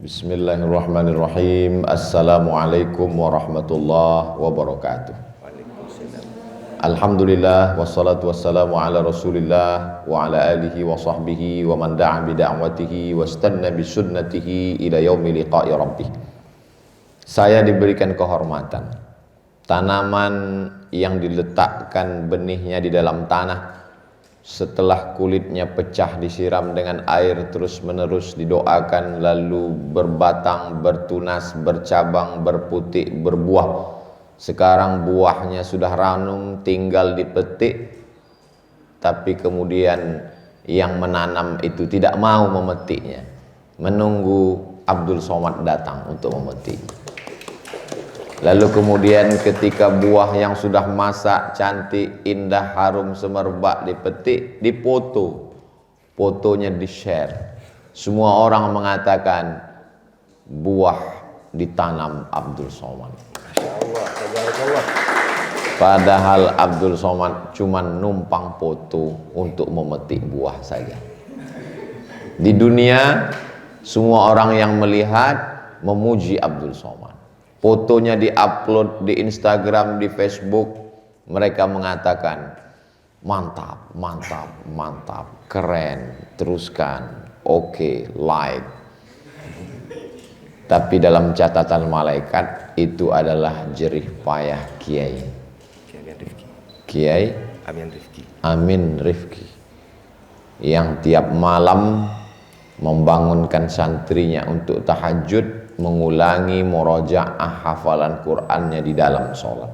Bismillahirrahmanirrahim. Assalamualaikum warahmatullahi wabarakatuh. Alhamdulillah wassalatu wassalamu ala Rasulillah wa ala alihi wa sahbihi wa man da'a bi da'watihi wastanna bi sunnatihi ila yaumi liqa'i rabbih. Saya diberikan kehormatan tanaman yang diletakkan benihnya di dalam tanah, setelah kulitnya pecah disiram dengan air terus menerus didoakan, lalu berbatang, bertunas, bercabang, berputik, berbuah. Sekarang buahnya sudah ranum, tinggal dipetik, tapi kemudian yang menanam itu tidak mau memetiknya, menunggu Abdul Somad datang untuk memetik. Lalu kemudian ketika buah yang sudah masak, cantik, indah, harum, semerbak dipetik, dipoto, fotonya di-share. Semua orang mengatakan buah ditanam Abdul Somad. Padahal Abdul Somad cuma numpang foto untuk memetik buah saja. Di dunia semua orang yang melihat memuji Abdul Somad. Fotonya diupload di Instagram, di Facebook, mereka mengatakan mantap, mantap, mantap, keren, teruskan, oke, like. Tapi dalam catatan malaikat itu adalah jerih payah Kiai Amin Rifki yang tiap malam membangunkan santrinya untuk tahajud, mengulangi murojaah hafalan Qur'annya di dalam sholat,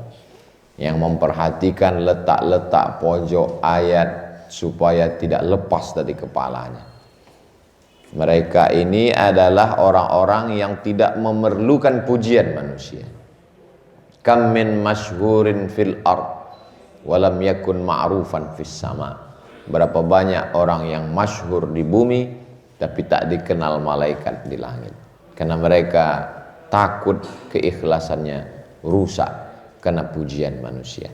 yang memperhatikan letak-letak pojok ayat supaya tidak lepas dari kepalanya. Mereka ini adalah orang-orang yang tidak memerlukan pujian manusia. Kam min masyhurin fil ard walam yakun ma'rufan fis sama. Berapa banyak orang yang masyhur di bumi tapi tak dikenal malaikat di langit, karena mereka takut keikhlasannya rusak karena pujian manusia.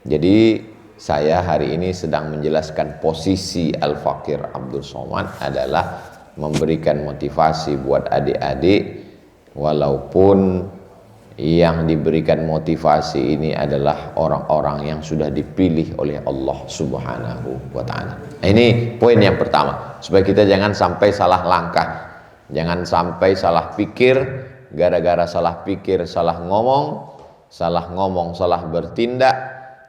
Jadi saya hari ini sedang menjelaskan posisi Al-Fakir Abdul Somad adalah memberikan motivasi buat adik-adik, walaupun yang diberikan motivasi ini adalah orang-orang yang sudah dipilih oleh Allah Subhanahu wa ta'ala. Ini poin yang pertama, supaya kita jangan sampai salah langkah. Jangan sampai salah pikir, gara-gara salah pikir, salah ngomong, salah bertindak,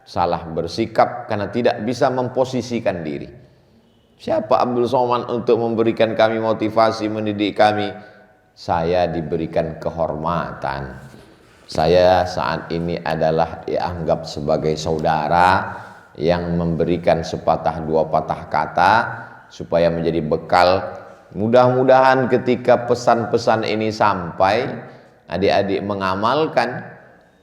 salah bersikap, karena tidak bisa memposisikan diri. Siapa Abdul Somad untuk memberikan kami motivasi, mendidik kami? Saya diberikan kehormatan. Saya saat ini adalah dianggap sebagai saudara yang memberikan sepatah dua patah kata supaya menjadi bekal. Mudah-mudahan ketika pesan-pesan ini sampai, adik-adik mengamalkan,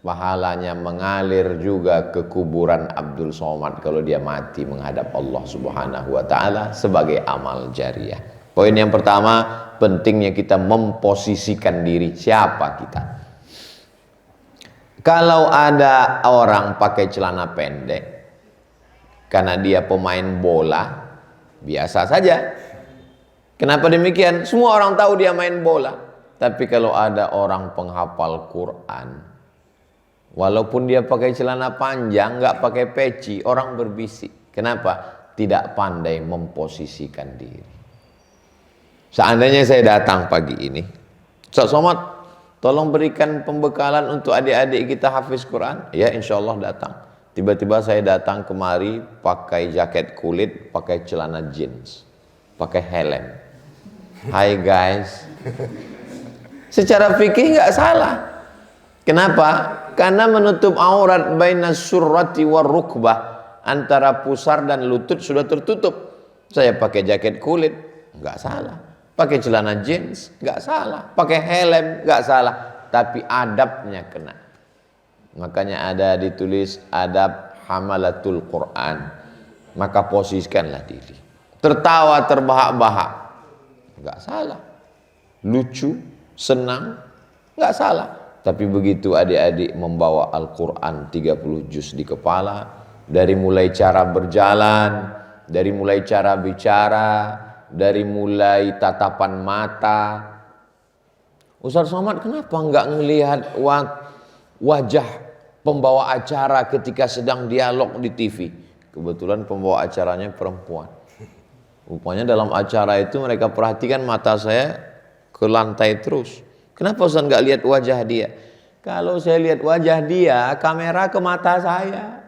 pahalanya mengalir juga ke kuburan Abdul Somad kalau dia mati menghadap Allah Subhanahu wa ta'ala sebagai amal jariah. Poin yang pertama, pentingnya kita memposisikan diri. Siapa kita? Kalau ada orang pakai celana pendek karena dia pemain bola, biasa saja. Kenapa demikian? Semua orang tahu dia main bola. Tapi kalau ada orang penghafal Quran, walaupun dia pakai celana panjang, nggak pakai peci, orang berbisik. Kenapa? Tidak pandai memposisikan diri. Seandainya saya datang pagi ini, Ustaz Somad, tolong berikan pembekalan untuk adik-adik kita hafiz Quran. Ya, insya Allah datang. Tiba-tiba saya datang kemari pakai jaket kulit, pakai celana jeans, pakai helm. Hai guys. Secara fikih nggak salah. Kenapa? Karena menutup aurat bainas surrati war rukbah, antara pusar dan lutut sudah tertutup. Saya pakai jaket kulit, nggak salah. Pakai celana jeans, nggak salah. Pakai helm, nggak salah. Tapi adabnya kena. Makanya ada ditulis adab hamalatul Quran. Maka posisikanlah diri. Tertawa terbahak-bahak, nggak salah. Lucu, senang, nggak salah. Tapi begitu adik-adik membawa Al-Quran 30 juz di kepala, dari mulai cara berjalan, dari mulai cara bicara, dari mulai tatapan mata, Ustaz Somad kenapa nggak ngelihat wajah pembawa acara ketika sedang dialog di TV? Kebetulan pembawa acaranya perempuan. Rupanya dalam acara itu mereka perhatikan mata saya ke lantai terus. Kenapa Ustaz nggak lihat wajah dia? Kalau saya lihat wajah dia, kamera ke mata saya.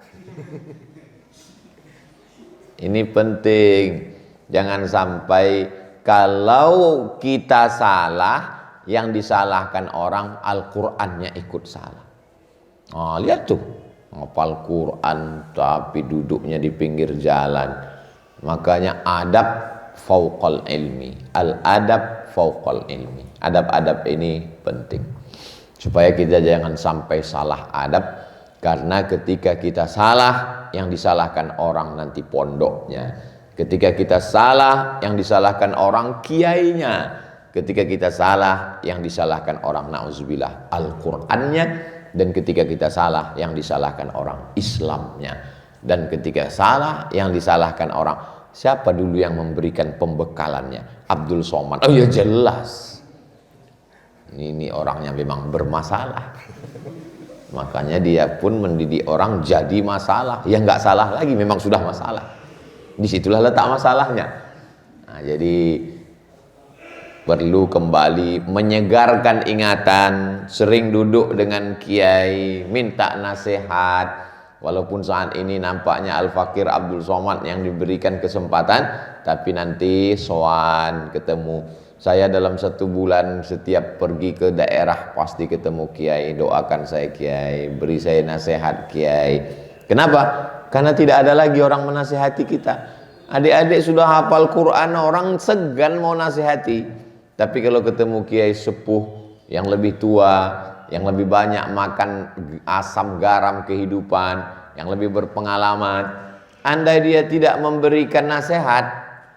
Ini penting. Jangan sampai kalau kita salah, yang disalahkan orang Al-Qur'annya ikut salah. Oh, lihat tuh, hafal Quran tapi duduknya di pinggir jalan. Makanya adab fauqal ilmi. Al-adab fauqal ilmi. Adab-adab ini penting. Supaya kita jangan sampai salah adab. Karena ketika kita salah, yang disalahkan orang nanti pondoknya. Ketika kita salah, yang disalahkan orang kiainya. Ketika kita salah, yang disalahkan orang na'udzubillah Al-Qur'annya. Dan ketika kita salah, yang disalahkan orang Islamnya. Dan ketika salah, yang disalahkan orang, siapa dulu yang memberikan pembekalannya? Abdul Somad. Oh ya jelas, ini orangnya memang bermasalah. Makanya dia pun mendidik orang jadi masalah. Ya nggak salah lagi, memang sudah masalah. Disitulah letak masalahnya. Nah, jadi perlu kembali menyegarkan ingatan, sering duduk dengan kiai, minta nasihat. Walaupun saat ini nampaknya Al-Fakir Abdul Somad yang diberikan kesempatan, tapi nanti sowan ketemu. Saya dalam 1 bulan setiap pergi ke daerah pasti ketemu kiai. Doakan saya kiai, beri saya nasihat kiai. Kenapa? Karena tidak ada lagi orang menasihati kita. Adik-adik sudah hafal Quran, orang segan mau nasihati. Tapi kalau ketemu kiai sepuh yang lebih tua, yang lebih banyak makan asam garam kehidupan, yang lebih berpengalaman, andai dia tidak memberikan nasihat,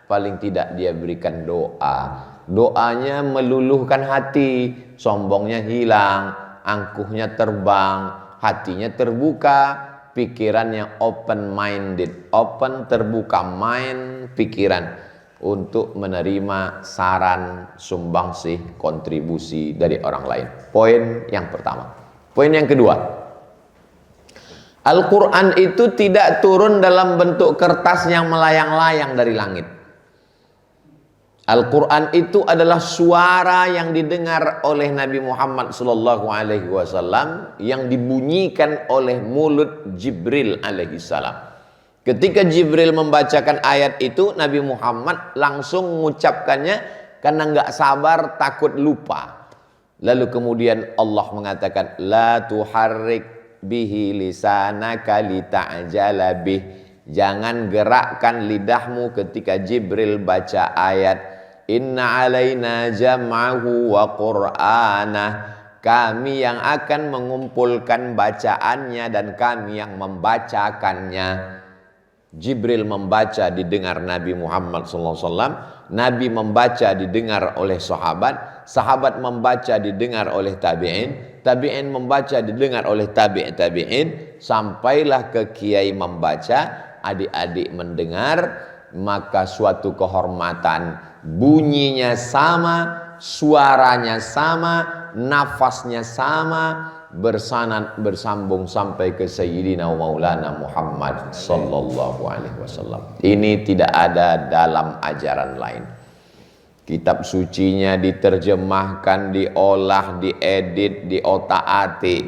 paling tidak dia berikan doa. Doanya meluluhkan hati, sombongnya hilang, angkuhnya terbang, hatinya terbuka, pikirannya open minded, open terbuka mind pikiran untuk menerima saran, sumbangsih, kontribusi dari orang lain. Poin yang pertama. Poin yang kedua, Al-Quran itu tidak turun dalam bentuk kertas yang melayang-layang dari langit. Al-Quran itu adalah suara yang didengar oleh Nabi Muhammad SAW yang dibunyikan oleh mulut Jibril alaihissalam. Ketika Jibril membacakan ayat itu, Nabi Muhammad langsung mengucapkannya karena nggak sabar, takut lupa. Lalu kemudian Allah mengatakan, La tuharrik bihi lisanaka lita'jala bih. Jangan gerakkan lidahmu ketika Jibril baca ayat. Inna alaina jam'ahu wa qur'anah. Kami yang akan mengumpulkan bacaannya dan kami yang membacakannya. Jibril membaca didengar Nabi Muhammad SAW, Nabi membaca didengar oleh sahabat, sahabat membaca didengar oleh tabi'in, tabi'in membaca didengar oleh tabi'in, sampailah ke kiai membaca, adik-adik mendengar, maka suatu kehormatan, bunyinya sama, suaranya sama, nafasnya sama, bersanad bersambung sampai ke Sayyidina Maulana Muhammad sallallahu alaihi wasallam. Ini tidak ada dalam ajaran lain. Kitab sucinya diterjemahkan, diolah, diedit, diotak-atik.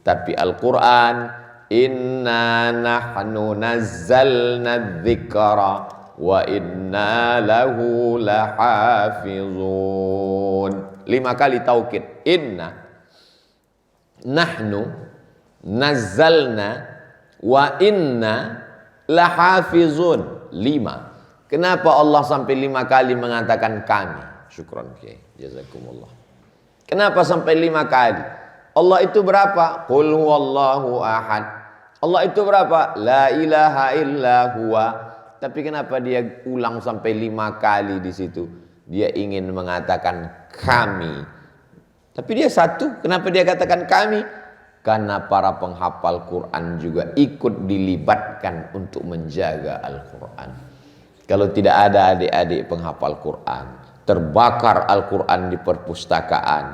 Tapi Al-Quran, inna nahnu nazzalna dzikra wa inna lahu lahafizun. 5 kali taukid. Inna nahnu nazzalna wa inna lahafizun. 5. Kenapa Allah sampai 5 kali mengatakan kami? Syukran kiai, jazakumullah. Kenapa sampai 5 kali? Allah itu berapa? Qul huwallahu ahad. Allah itu berapa? La ilaha illa huwa. Tapi kenapa dia ulang sampai 5 kali di situ? Dia ingin mengatakan kami. Tapi dia satu, kenapa dia katakan kami? Karena para penghafal Quran juga ikut dilibatkan untuk menjaga Al-Quran. Kalau tidak ada adik-adik penghafal Quran, terbakar Al-Quran di perpustakaan,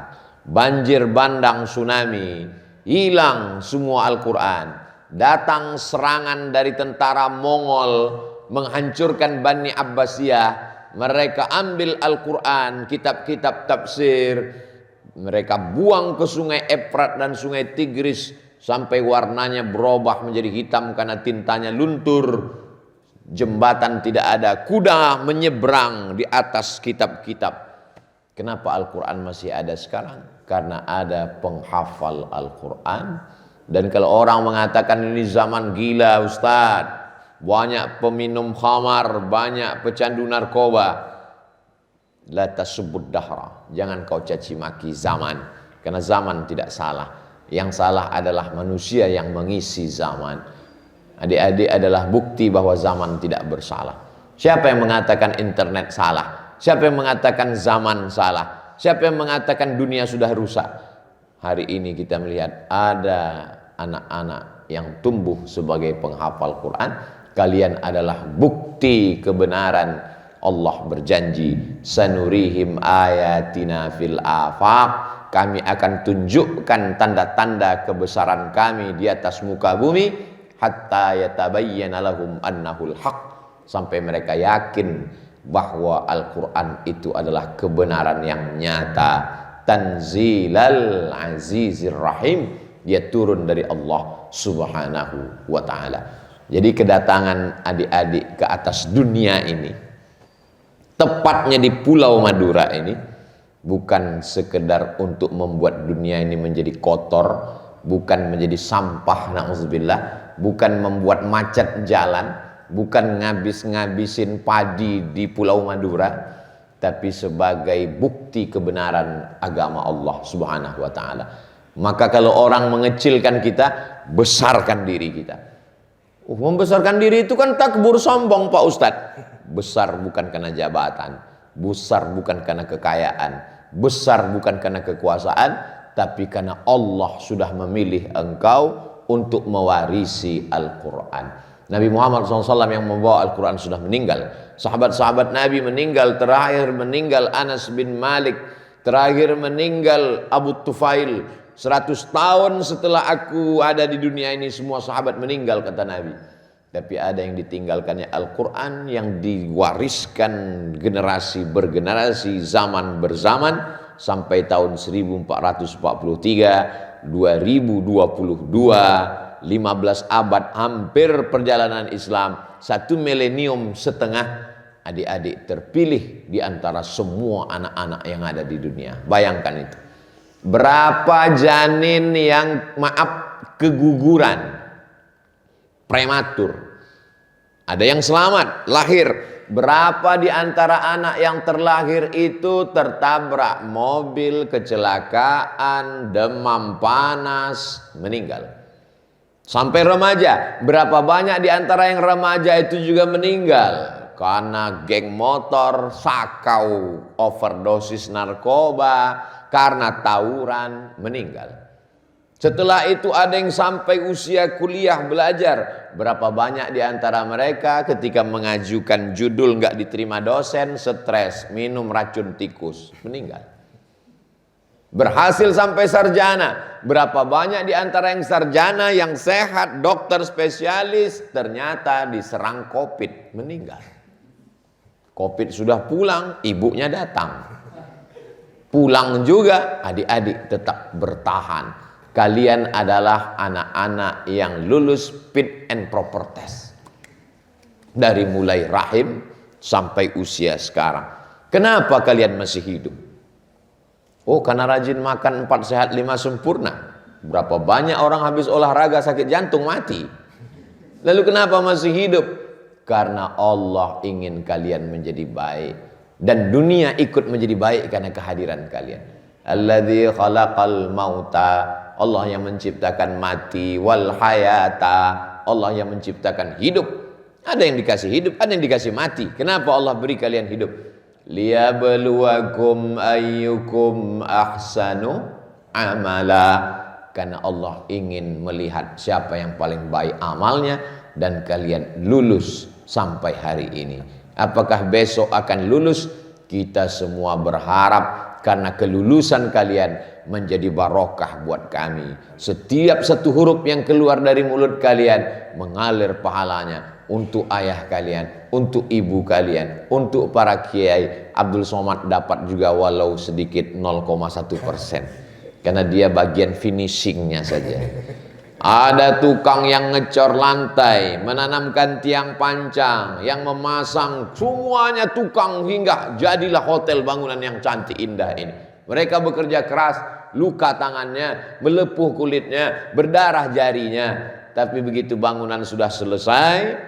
banjir bandang tsunami, hilang semua Al-Quran. Datang serangan dari tentara Mongol menghancurkan Bani Abbasiyah. Mereka ambil Al-Quran, kitab-kitab tafsir, mereka buang ke sungai Efrat dan sungai Tigris sampai warnanya berubah menjadi hitam karena tintanya luntur. Jembatan tidak ada, kuda menyeberang di atas kitab-kitab. Kenapa Al-Quran masih ada sekarang? Karena ada penghafal Al-Quran. Dan kalau orang mengatakan ini zaman gila Ustaz, banyak peminum khamar, banyak pecandu narkoba, la tasubud dahra, jangan kau caci maki zaman, karena zaman tidak salah. Yang salah adalah manusia yang mengisi zaman. Adik-adik adalah bukti bahwa zaman tidak bersalah. Siapa yang mengatakan internet salah? Siapa yang mengatakan zaman salah? Siapa yang mengatakan dunia sudah rusak? Hari ini kita melihat ada anak-anak yang tumbuh sebagai penghafal Quran. Kalian adalah bukti kebenaran. Allah berjanji, sanurihim ayatina fil afaq, kami akan tunjukkan tanda-tanda kebesaran kami di atas muka bumi, hatta yatabayyana lahum annahul haq, sampai mereka yakin bahwa Al-Quran itu adalah kebenaran yang nyata. Tanzilal azizir rahim, dia turun dari Allah subhanahu wa ta'ala. Jadi kedatangan adik-adik ke atas dunia ini, tepatnya di Pulau Madura ini, bukan sekedar untuk membuat dunia ini menjadi kotor, bukan menjadi sampah, na'udzubillah, bukan membuat macet jalan, bukan ngabis-ngabisin padi di Pulau Madura, tapi sebagai bukti kebenaran agama Allah subhanahu wa ta'ala. Maka kalau orang mengecilkan kita, besarkan diri kita. Membesarkan diri itu kan takbur sombong Pak Ustadz. Besar bukan karena jabatan, besar bukan karena kekayaan, besar bukan karena kekuasaan, tapi karena Allah sudah memilih engkau untuk mewarisi Al-Quran. Nabi Muhammad SAW yang membawa Al-Quran sudah meninggal. Sahabat-sahabat Nabi meninggal. Terakhir meninggal Anas bin Malik. Terakhir meninggal Abu Tufail. 100 tahun setelah aku ada di dunia ini, semua sahabat meninggal, kata Nabi. Tapi ada yang ditinggalkannya Al-Quran, yang diwariskan generasi bergenerasi, zaman berzaman, sampai tahun 1443, 2022, 15 abad, hampir perjalanan Islam, 1 milenium setengah. Adik-adik terpilih di antara semua anak-anak yang ada di dunia. Bayangkan itu. Berapa janin yang keguguran, prematur. Ada yang selamat, lahir. Berapa di antara anak yang terlahir itu tertabrak mobil, kecelakaan, demam panas, meninggal. Sampai remaja, berapa banyak di antara yang remaja itu juga meninggal karena geng motor, sakau, overdosis narkoba, karena tawuran, meninggal. Setelah itu ada yang sampai usia kuliah belajar. Berapa banyak di antara mereka ketika mengajukan judul nggak diterima dosen, stres, minum racun tikus, meninggal. Berhasil sampai sarjana. Berapa banyak di antara yang sarjana, yang sehat, dokter spesialis, ternyata diserang COVID, meninggal. COVID sudah pulang, ibunya datang. Pulang juga, adik-adik tetap bertahan. Kalian adalah anak-anak yang lulus fit and proper test. Dari mulai rahim sampai usia sekarang. Kenapa kalian masih hidup? Oh, karena rajin makan 4 sehat 5 sempurna. Berapa banyak orang habis olahraga sakit jantung mati. Lalu kenapa masih hidup? Karena Allah ingin kalian menjadi baik. Dan dunia ikut menjadi baik karena kehadiran kalian. Alladzi khalaqal mauta, Allah yang menciptakan mati, wal hayata, Allah yang menciptakan hidup. Ada yang dikasih hidup, ada yang dikasih mati. Kenapa Allah beri kalian hidup? Liyabluwakum ayyukum ahsanu amala, karena Allah ingin melihat siapa yang paling baik amalnya, dan kalian lulus sampai hari ini. Apakah besok akan lulus? Kita semua berharap karena kelulusan kalian menjadi barokah buat kami. Setiap satu huruf yang keluar dari mulut kalian mengalir pahalanya untuk ayah kalian, untuk ibu kalian, untuk para kiai. Abdul Somad dapat juga walau sedikit 0,1%, karena dia bagian finishingnya saja. Ada tukang yang ngecor lantai, menanamkan tiang pancang, yang memasang, semuanya tukang hingga jadilah hotel bangunan yang cantik indah ini. Mereka bekerja keras, luka tangannya, melepuh kulitnya, berdarah jarinya. Tapi begitu bangunan sudah selesai,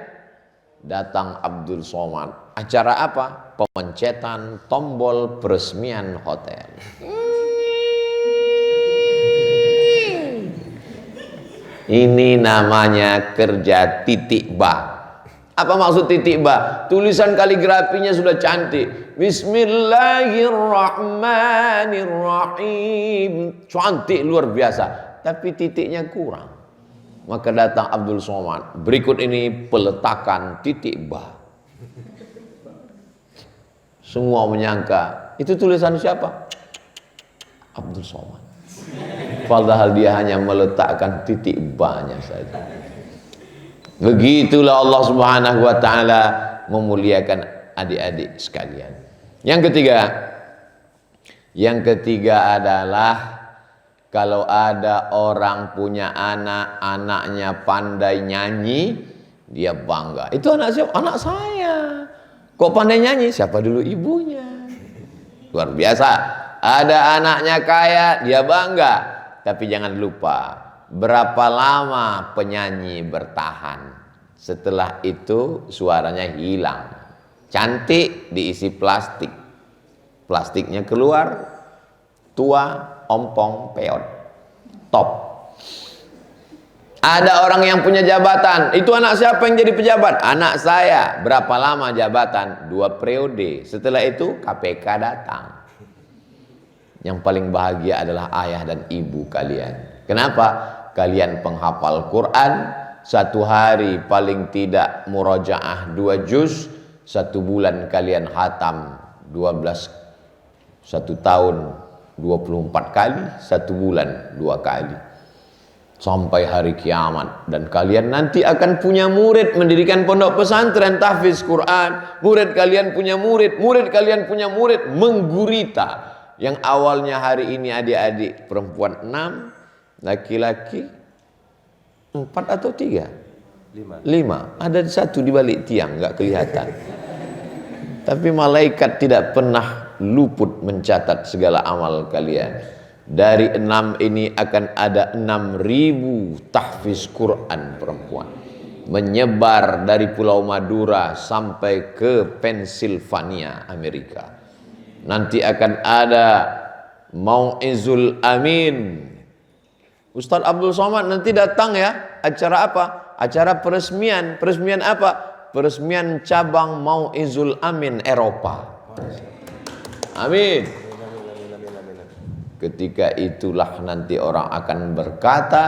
datang Abdul Somad. Acara apa? Pemencetan tombol peresmian hotel. Ini namanya kerja titik bah. Apa maksud titik bah? Tulisan kaligrafinya sudah cantik. Bismillahirrahmanirrahim. Cantik luar biasa. Tapi titiknya kurang. Maka datang Abdul Somad. Berikut ini peletakan titik bah. Semua menyangka itu tulisan siapa? Abdul Somad. Padahal dia hanya meletakkan titik ba-nya saja. Begitulah Allah Subhanahu wa taala memuliakan adik-adik sekalian. Yang ketiga adalah kalau ada orang punya anak, anaknya pandai nyanyi, dia bangga. Itu anak siapa? Anak saya. Kok pandai nyanyi? Siapa dulu ibunya? Luar biasa. Ada anaknya kaya, dia bangga. Tapi jangan lupa, berapa lama penyanyi bertahan? Setelah itu suaranya hilang. Cantik diisi plastik. Plastiknya keluar, tua, ompong, peot. Top. Ada orang yang punya jabatan. Itu anak siapa yang jadi pejabat? Anak saya. Berapa lama jabatan? 2 periode. Setelah itu KPK datang. Yang paling bahagia adalah ayah dan ibu kalian. Kenapa? Kalian penghafal Quran, satu hari paling tidak murojaah 2 juz, 1 bulan kalian hatam 12, 1 tahun 24 kali, 1 bulan 2 kali. Sampai hari kiamat. Dan kalian nanti akan punya murid, mendirikan pondok pesantren tahfiz Quran. Murid kalian punya murid, murid kalian punya murid, menggurita. Yang awalnya hari ini adik-adik perempuan 6, laki-laki 4 atau 3? 5. Ada 1 di balik tiang, nggak kelihatan. Tapi malaikat tidak pernah luput mencatat segala amal kalian. Dari 6 ini akan ada 6.000 tahfiz Quran perempuan. Menyebar dari Pulau Madura sampai ke Pennsylvania, Amerika. Nanti akan ada Mau'izul Amin. Ustadz Abdul Somad nanti datang ya. Acara apa? Acara peresmian. Peresmian apa? Peresmian cabang Mau'izul Amin Eropa. Amin. Ketika itulah nanti orang akan berkata,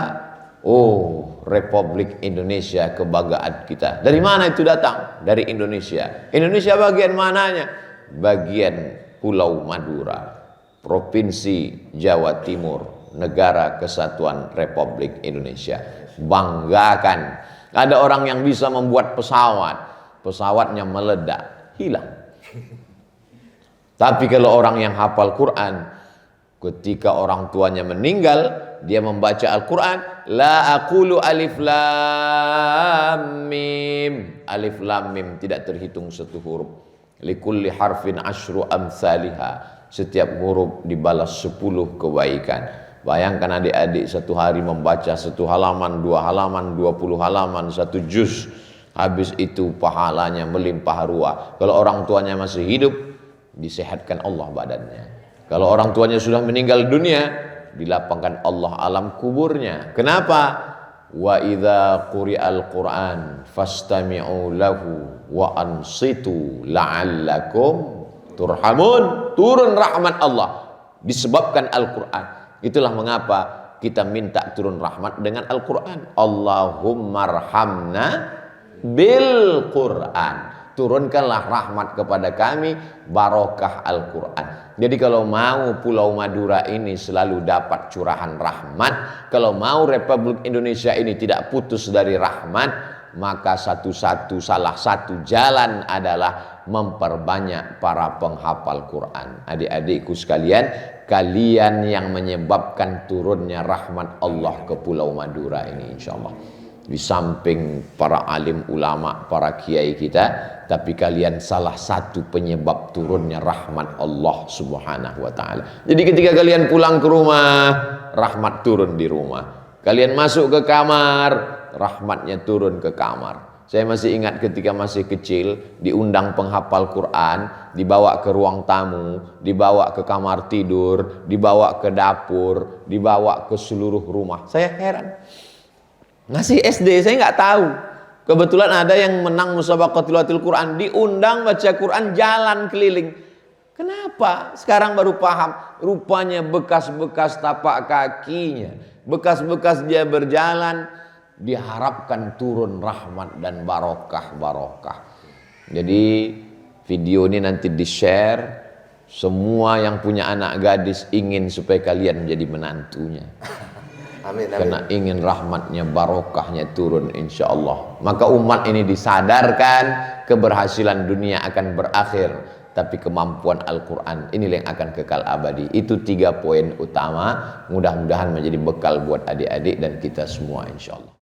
oh, Republik Indonesia kebanggaan kita. Dari mana itu datang? Dari Indonesia. Indonesia bagian mananya? Bagian Pulau Madura, Provinsi Jawa Timur, Negara Kesatuan Republik Indonesia. Banggakan. Ada orang yang bisa membuat pesawat, pesawatnya meledak, hilang. Tapi kalau orang yang hafal Quran, ketika orang tuanya meninggal, dia membaca Al-Quran, la aqulu alif lam mim. Alif lam mim tidak terhitung 1 huruf. Likulli harfin asyru amsalihha. Setiap huruf dibalas 10 kebaikan. Bayangkan adik-adik 1 hari membaca 1 halaman, 2 halaman, 20 halaman, 1 juz. Habis itu pahalanya melimpah ruah. Kalau orang tuanya masih hidup, disehatkan Allah badannya. Kalau orang tuanya sudah meninggal dunia, dilapangkan Allah alam kuburnya. Kenapa? Wa idza quri'al Qur'an fastami'u lahu wa ansitu la'allakum turhamun. Turun rahmat Allah disebabkan Al-Quran. Itulah mengapa kita minta turun rahmat dengan Al-Quran. Allahummmarhamna bil Quran. Turunkanlah rahmat kepada kami barokah Al-Quran. Jadi kalau mau Pulau Madura ini selalu dapat curahan rahmat, kalau mau Republik Indonesia ini tidak putus dari rahmat, maka salah satu jalan adalah memperbanyak para penghafal Quran. Adik-adikku sekalian, kalian yang menyebabkan turunnya rahmat Allah ke Pulau Madura ini insyaallah. Di samping para alim ulama, para kiai kita, tapi kalian salah satu penyebab turunnya rahmat Allah Subhanahu wa taala. Jadi ketika kalian pulang ke rumah, rahmat turun di rumah. Kalian masuk ke kamar, rahmatnya turun ke kamar. Saya masih ingat ketika masih kecil, diundang penghafal Quran, dibawa ke ruang tamu, dibawa ke kamar tidur, dibawa ke dapur, dibawa ke seluruh rumah. Saya heran. Masih SD, saya nggak tahu. Kebetulan ada yang menang musabaqah tilawatil Quran, diundang baca Quran jalan keliling. Kenapa? Sekarang baru paham. Rupanya bekas-bekas tapak kakinya, bekas-bekas dia berjalan, diharapkan turun rahmat dan barokah. Jadi video ini nanti di-share. Semua yang punya anak gadis ingin supaya kalian menjadi menantunya. Amin, amin. Karena ingin rahmatnya, barokahnya turun insya Allah. Maka umat ini disadarkan keberhasilan dunia akan berakhir, tapi kemampuan Al-Quran inilah yang akan kekal abadi. Itu 3 poin utama, mudah-mudahan menjadi bekal buat adik-adik dan kita semua insya Allah.